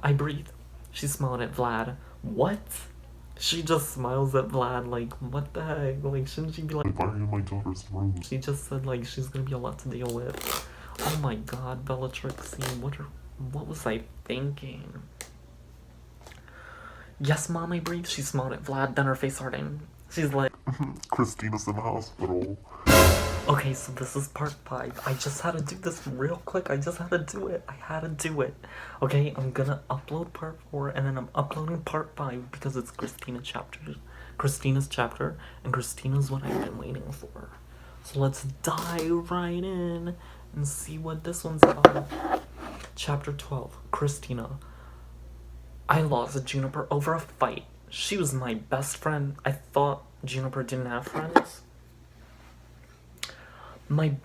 I breathe. She smiled at Vlad. What? She just smiles at Vlad like, what the heck? Like, shouldn't she be like, why are you in my daughter's room? She just said like she's gonna be a lot to deal with. Oh my god, Bellatrix, what was I thinking? Yes, Mom, I breathe. She smiled at Vlad, then her face hardened. She's like, Christina's in the hospital. Okay, so this is part 5. I just had to do this real quick. I just had to do it. I had to do it. Okay, I'm gonna upload part 4 and then I'm uploading part 5 because it's Christina's chapter, and Christina's what I've been waiting for. So let's dive right in and see what this one's about. Chapter 12, Christina. I lost Juniper over a fight. She was my best friend. I thought Juniper didn't have friends.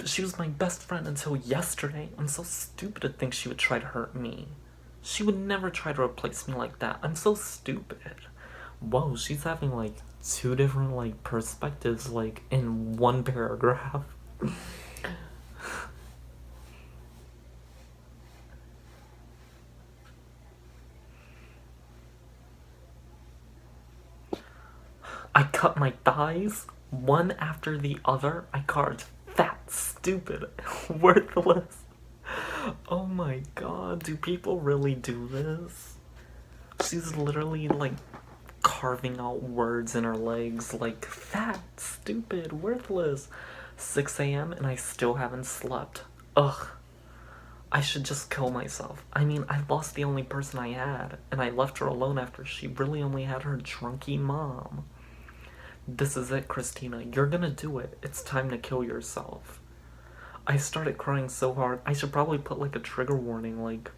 She was my best friend until yesterday. I'm so stupid to think she would try to hurt me. She would never try to replace me like that. I'm so stupid. Whoa, she's having like 2 different like perspectives like in one paragraph. I cut my thighs one after the other. I carved fat, stupid, worthless. Oh my god, do people really do this? She's literally like carving out words in her legs like fat, stupid, worthless. 6 a.m. and I still haven't slept. Ugh. I should just kill myself. I mean, I lost the only person I had, and I left her alone after she really only had her drunky mom. This is it, Christina. You're gonna do it. It's time to kill yourself. I started crying so hard. I should probably put like a trigger warning, like,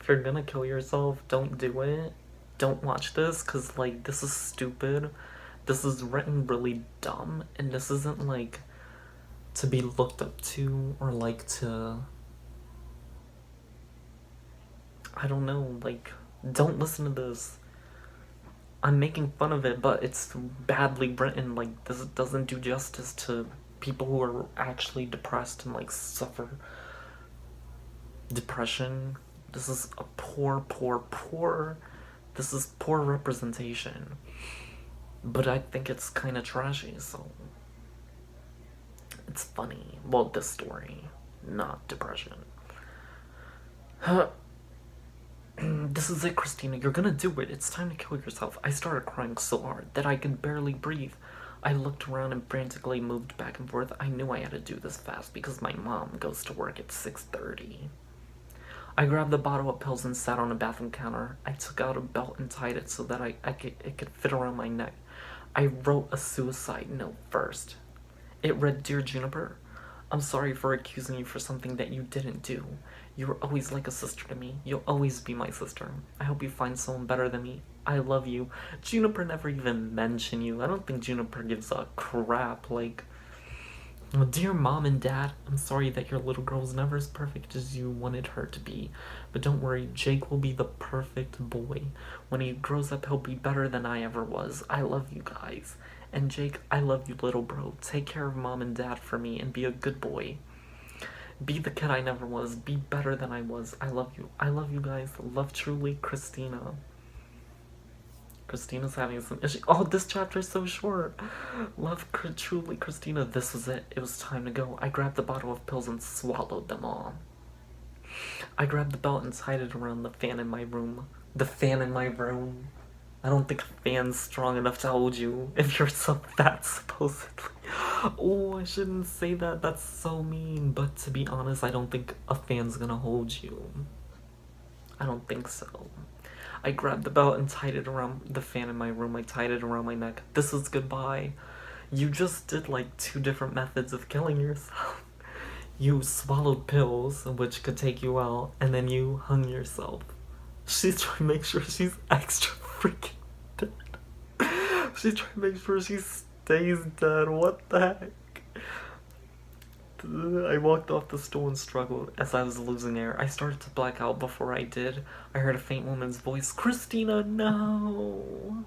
if you're gonna kill yourself, don't do it. Don't watch this, cause like, this is stupid. This is written really dumb, and this isn't like to be looked up to or like to, I don't know, like, don't listen to this. I'm making fun of it, but it's badly written. Like, this doesn't do justice to people who are actually depressed and like suffer depression. This is a this is poor representation. But I think it's kind of trashy, so it's funny. Well, this story, not depression. This is it, Christina. You're gonna do it. It's time to kill yourself. I started crying so hard that I could barely breathe. I looked around and frantically moved back and forth. I knew I had to do this fast because my mom goes to work at 6:30. I grabbed the bottle of pills and sat on a bathroom counter. I took out a belt and tied it so that it could fit around my neck. I wrote a suicide note first. It read, Dear Juniper, I'm sorry for accusing you for something that you didn't do. You were always like a sister to me. You'll always be my sister. I hope you find someone better than me. I love you. Juniper never even mentioned you. I don't think Juniper gives a crap. Like, dear Mom and Dad, I'm sorry that your little girl's never as perfect as you wanted her to be. But don't worry, Jake will be the perfect boy. When he grows up, he'll be better than I ever was. I love you guys. And Jake, I love you, little bro. Take care of Mom and Dad for me and be a good boy. Be the kid I never was. Be better than I was. I love you. I love you guys. Love truly, Christina. Christina's having some issue. Oh, this chapter is so short. Love truly, Christina. This was it. It was time to go. I grabbed the bottle of pills and swallowed them all. I grabbed the belt and tied it around the fan in my room. The fan in my room. I don't think a fan's strong enough to hold you if you're so fat, supposedly. Oh, I shouldn't say that. That's so mean. But to be honest, I don't think a fan's gonna hold you. I don't think so. I grabbed the belt and tied it around the fan in my room. I tied it around my neck. This is goodbye. You just did like 2 different methods of killing yourself. You swallowed pills, which could take you out, and then you hung yourself. She's trying to make sure she's extra freaking dead. She's trying to make sure she stays dead. What the heck? I walked off the stool and struggled as I was losing air. I started to black out before I did. I heard a faint woman's voice. Christina, no!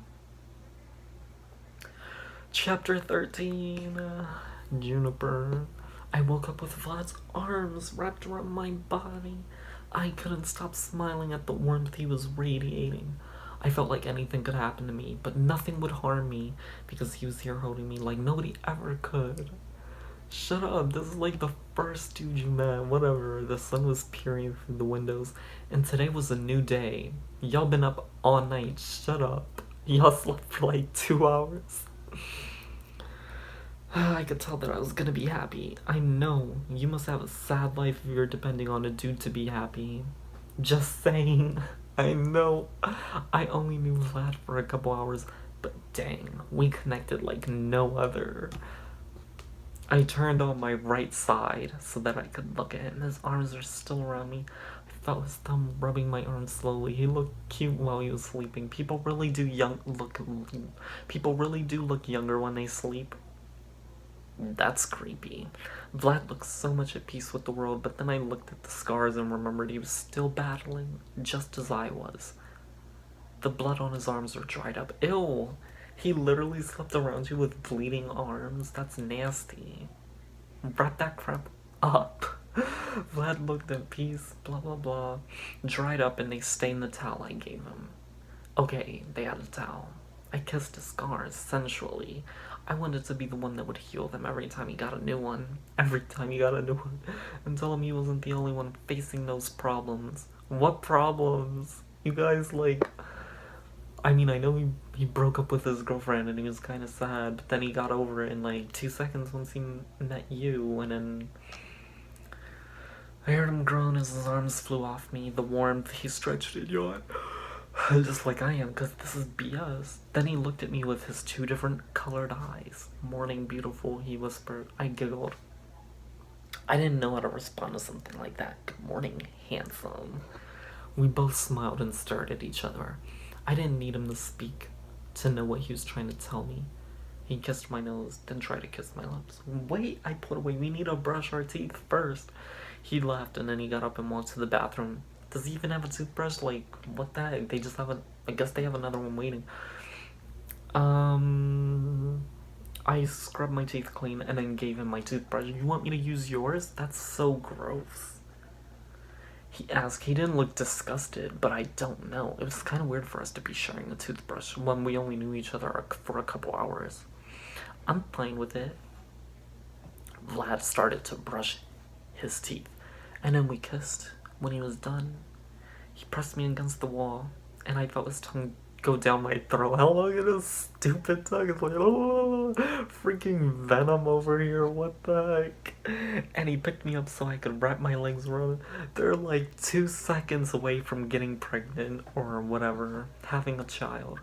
Chapter 13. Juniper. I woke up with Vlad's arms wrapped around my body. I couldn't stop smiling at the warmth he was radiating. I felt like anything could happen to me, but nothing would harm me because he was here holding me like nobody ever could. Shut up, this is like the first dude you met, whatever. The sun was peering through the windows, and today was a new day. Y'all been up all night, shut up. Y'all slept for like 2 hours. I could tell that I was gonna be happy. I know, you must have a sad life if you're depending on a dude to be happy. Just saying. I know. I only knew Vlad for a couple hours, but dang, we connected like no other. I turned on my right side so that I could look at him. His arms are still around me. I felt his thumb rubbing my arm slowly. He looked cute while he was sleeping. People really do look younger when they sleep. That's creepy. Vlad looked so much at peace with the world, but then I looked at the scars and remembered he was still battling, just as I was. The blood on his arms were dried up. Ew! He literally slept around you with bleeding arms? That's nasty. Wrap that crap up. Vlad looked at peace, blah blah blah. Dried up and they stained the towel I gave him. Okay, they had a towel. I kissed his scars, sensually. I wanted to be the one that would heal them every time he got a new one. Every time he got a new one. And tell him he wasn't the only one facing those problems. What problems? You guys, like... I mean, I know he broke up with his girlfriend and he was kind of sad, but then he got over it in like 2 seconds once he met you, and then... I heard him groan as his arms flew off me, the warmth he stretched and yawned. Just like I am, because this is BS. Then he looked at me with his 2 different colored eyes. Morning, beautiful, he whispered. I giggled. I didn't know how to respond to something like that. Good morning, handsome. We both smiled and stared at each other. I didn't need him to speak to know what he was trying to tell me. He kissed my nose, then tried to kiss my lips. Wait, I put away. We need to brush our teeth first. He laughed and then he got up and walked to the bathroom. Does he even have a toothbrush? Like, what the heck? They just have I guess they have another one waiting. I scrubbed my teeth clean and then gave him my toothbrush. You want me to use yours? That's so gross. He asked. He didn't look disgusted, but I don't know. It was kind of weird for us to be sharing a toothbrush when we only knew each other for a couple hours. I'm fine with it. Vlad started to brush his teeth, and then we kissed. When he was done, he pressed me against the wall, and I felt his tongue go down my throat. How long is this stupid tongue? It's like, oh, freaking Venom over here, what the heck? And he picked me up so I could wrap my legs around it. They're like 2 seconds away from getting pregnant or whatever, having a child.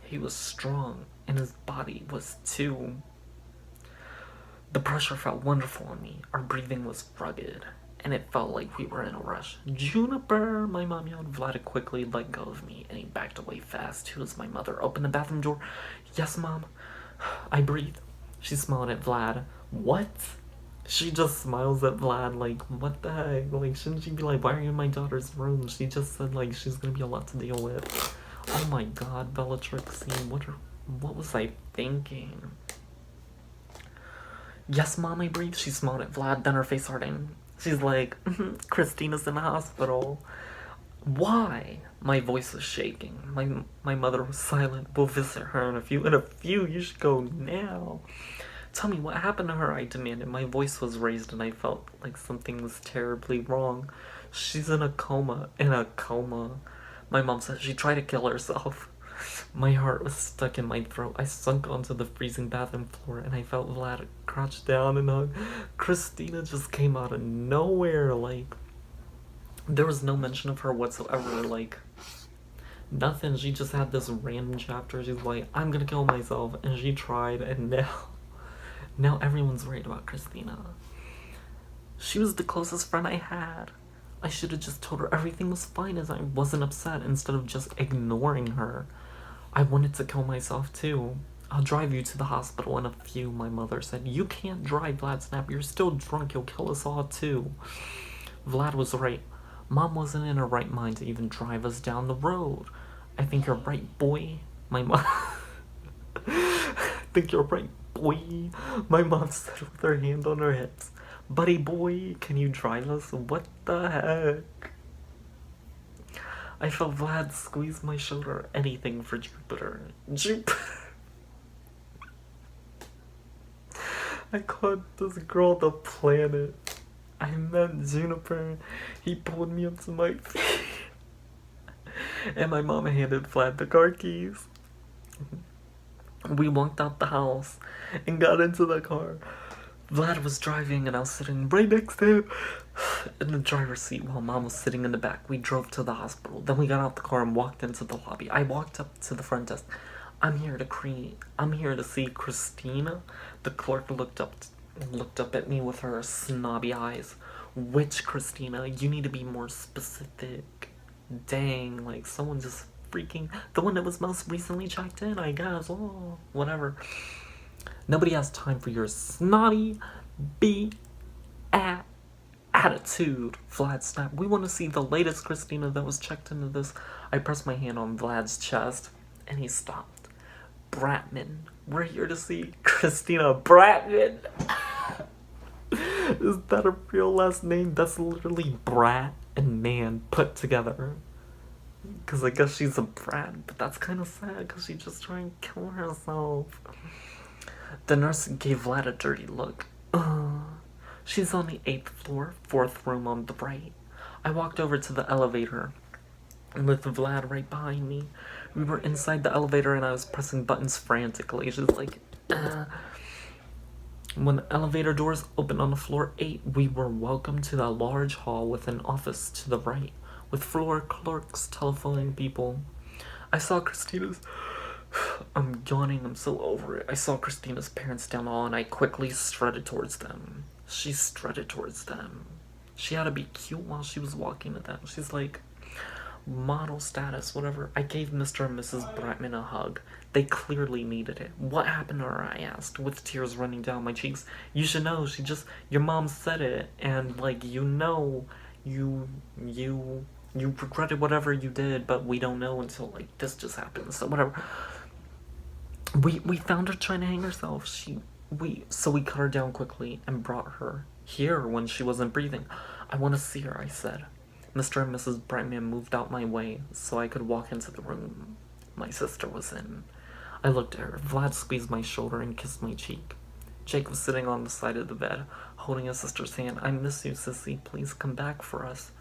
He was strong, and his body was too. The pressure felt wonderful on me. Our breathing was rugged, and it felt like we were in a rush. Juniper, my mom yelled. Vlad quickly let go of me, and he backed away fast. Who was my mother? Open the bathroom door. Yes, Mom. I breathed. She smiled at Vlad. What? She just smiles at Vlad like, what the heck? Like, shouldn't she be like, why are you in my daughter's room? She just said, like, she's gonna be a lot to deal with. Oh my god, Bellatrix, what was I thinking? Yes, Mom, I breathed. She smiled at Vlad, then her face hardened. She's like, Christina's in the hospital. Why? My voice was shaking. My mother was silent. We'll visit her in a few. In a few? You should go now. Tell me what happened to her, I demanded. My voice was raised and I felt like something was terribly wrong. She's in a coma. In a coma. My mom said she tried to kill herself. My heart was stuck in my throat. I sunk onto the freezing bathroom floor and I felt Vlad crouch down and hug. Christina just came out of nowhere. Like, there was no mention of her whatsoever. Like, nothing. She just had this random chapter. She's like, I'm gonna kill myself. And she tried, and now everyone's worried about Christina. She was the closest friend I had. I should have just told her everything was fine as I wasn't upset instead of just ignoring her. I wanted to kill myself too. I'll drive you to the hospital in a few, my mother said. You can't drive, Vlad snapped. You're still drunk. You'll kill us all too. Vlad was right. Mom wasn't in her right mind to even drive us down the road. I think you're right, boy. My mom... I think you're right, boy. My mom said with her hand on her hips. Buddy boy, can you drive us? What the heck? I felt Vlad squeeze my shoulder. Anything for Jupiter. Jupiter. I called this girl the planet. I met Juniper. He pulled me up to my feet. And my mom handed Vlad the car keys. We walked out the house and got into the car. Vlad was driving and I was sitting right next to him in the driver's seat while Mom was sitting in the back. We drove to the hospital. Then we got out the car and walked into the lobby. I walked up to the front desk. I'm here to see Christina. The clerk looked up at me with her snobby eyes. Which Christina? You need to be more specific. Dang, like someone just freaking the one that was most recently checked in, I guess. Oh, whatever. Nobody has time for your snotty attitude. Vlad snapped. We want to see the latest Christina that was checked into this. I pressed my hand on Vlad's chest and he stopped. Bratman. We're here to see Christina Bratman. Is that a real last name? That's literally Brat and Man put together. Because I guess she's a brat, but that's kind of sad because she's just trying to kill herself. The nurse gave Vlad a dirty look. She's on the 8th floor, 4th room on the right. I walked over to the elevator with Vlad right behind me. We were inside the elevator and I was pressing buttons frantically. She's like, When the elevator doors opened on the floor 8, we were welcomed to the large hall with an office to the right, with floor clerks telephoning people. I saw Christina's... I'm yawning, I'm so over it. I saw Christina's parents down the hall and I quickly strutted towards them. She strutted towards them. She had to be cute while she was walking to them. She's like, model status, whatever. I gave Mr. and Mrs. Bratman a hug. They clearly needed it. What happened to her? I asked, with tears running down my cheeks. You should know, your mom said it, and like, you regretted whatever you did, but we don't know until like this just happened. So whatever. We found her trying to hang herself. So we cut her down quickly and brought her here when she wasn't breathing. I want to see her, I said. Mr. and Mrs. Brightman moved out my way so I could walk into the room my sister was in. I looked at her. Vlad squeezed my shoulder and kissed my cheek. Jake was sitting on the side of the bed, holding his sister's hand. I miss you, sissy. Please come back for us.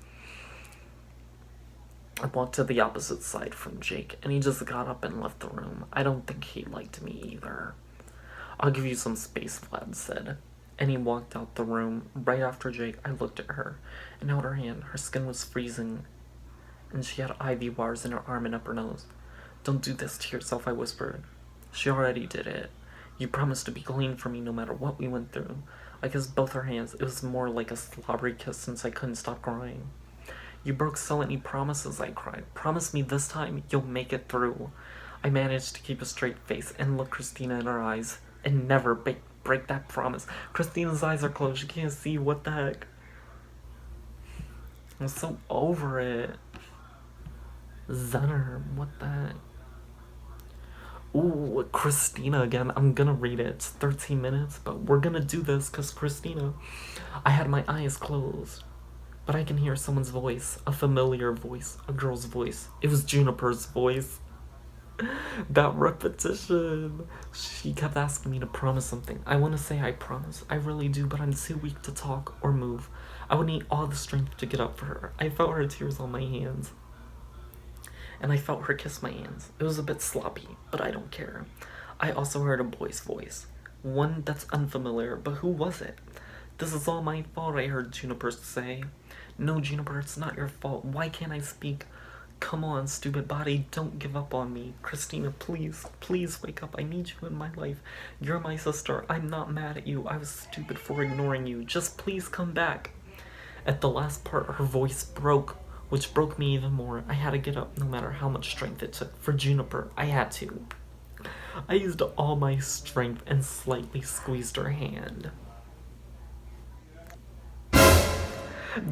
I walked to the opposite side from Jake, and he just got up and left the room. I don't think he liked me either. I'll give you some space, Vlad said. And he walked out the room. Right after Jake, I looked at her and held her hand. Her skin was freezing, and she had IV wires in her arm and up her nose. Don't do this to yourself, I whispered. She already did it. You promised to be clean for me no matter what we went through. I kissed both her hands. It was more like a slobbery kiss since I couldn't stop crying. You broke so many promises, I cried. Promise me this time you'll make it through. I managed to keep a straight face and look Christina in her eyes and never break that promise. Christina's eyes are closed. She can't see. What the heck? I'm so over it. Zenner, what the heck? Ooh, Christina again. I'm gonna read it. It's 13 minutes, but we're gonna do this because Christina. I had my eyes closed, but I can hear someone's voice. A familiar voice. A girl's voice. It was Juniper's voice. That repetition. She kept asking me to promise something. I want to say I promise. I really do, but I'm too weak to talk or move. I would need all the strength to get up for her. I felt her tears on my hands. And I felt her kiss my hands. It was a bit sloppy, but I don't care. I also heard a boy's voice. One that's unfamiliar, but who was it? This is all my fault, I heard Juniper say. No, Juniper, it's not your fault. Why can't I speak? Come on, stupid body, don't give up on me. Christina, please, please wake up. I need you in my life. You're my sister. I'm not mad at you. I was stupid for ignoring you. Just please come back. At the last part, her voice broke, which broke me even more. I had to get up no matter how much strength it took. For Juniper, I had to. I used all my strength and slightly squeezed her hand.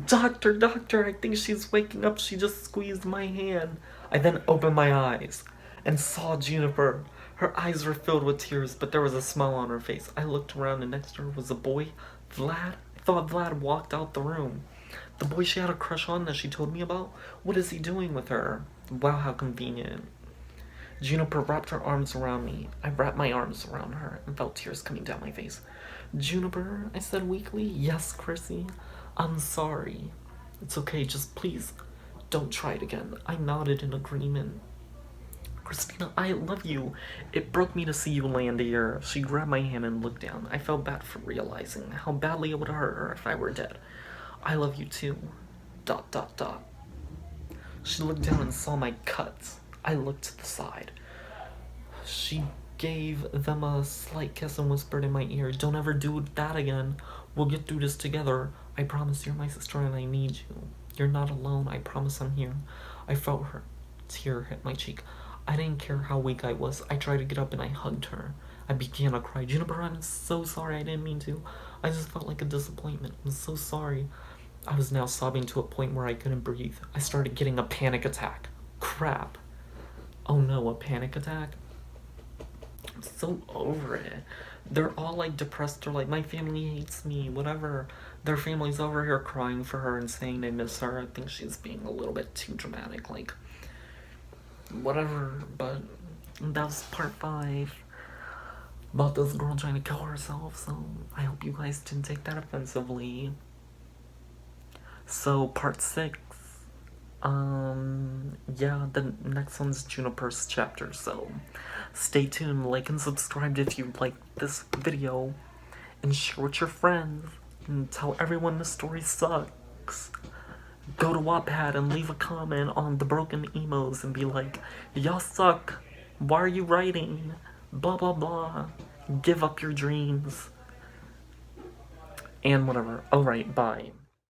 Doctor, I think she's waking up. She just squeezed my hand. I then opened my eyes and saw Juniper. Her eyes were filled with tears, but there was a smile on her face. I looked around and next to her was a boy. Vlad, I thought Vlad walked out the room. The boy she had a crush on that she told me about? What is he doing with her? Wow, how convenient. Juniper wrapped her arms around me. I wrapped my arms around her and felt tears coming down my face. Juniper, I said weakly. Yes, Chrissy. I'm sorry. It's okay, just please don't try it again. I nodded in agreement. Christina, I love you. It broke me to see you land here. She grabbed my hand and looked down. I felt bad for realizing how badly it would hurt her if I were dead. I love you too. ... She looked down and saw my cuts. I looked to the side. She gave them a slight kiss and whispered in my ear, don't ever do that again. We'll get through this together. I promise you're my sister and I need you. You're not alone. I promise I'm here. I felt her tear hit my cheek. I didn't care how weak I was. I tried to get up and I hugged her. I began to cry. Juniper, I'm so sorry. I didn't mean to. I just felt like a disappointment. I'm so sorry. I was now sobbing to a point where I couldn't breathe. I started getting a panic attack. Crap. Oh no, a panic attack? I'm so over it. They're all like depressed or like, my family hates me, whatever. Their family's over here crying for her and saying they miss her. I think she's being a little bit too dramatic, like, whatever. But that was part 5 about this girl trying to kill herself, so I hope you guys didn't take that offensively. So part 6, yeah, the next one's Juniper's chapter, so stay tuned, like and subscribe if you like this video, and share with your friends, and tell everyone the story sucks. Go to Wattpad and leave a comment on the broken emos and be like, y'all suck, why are you writing, blah blah blah, give up your dreams, and whatever. Alright, bye.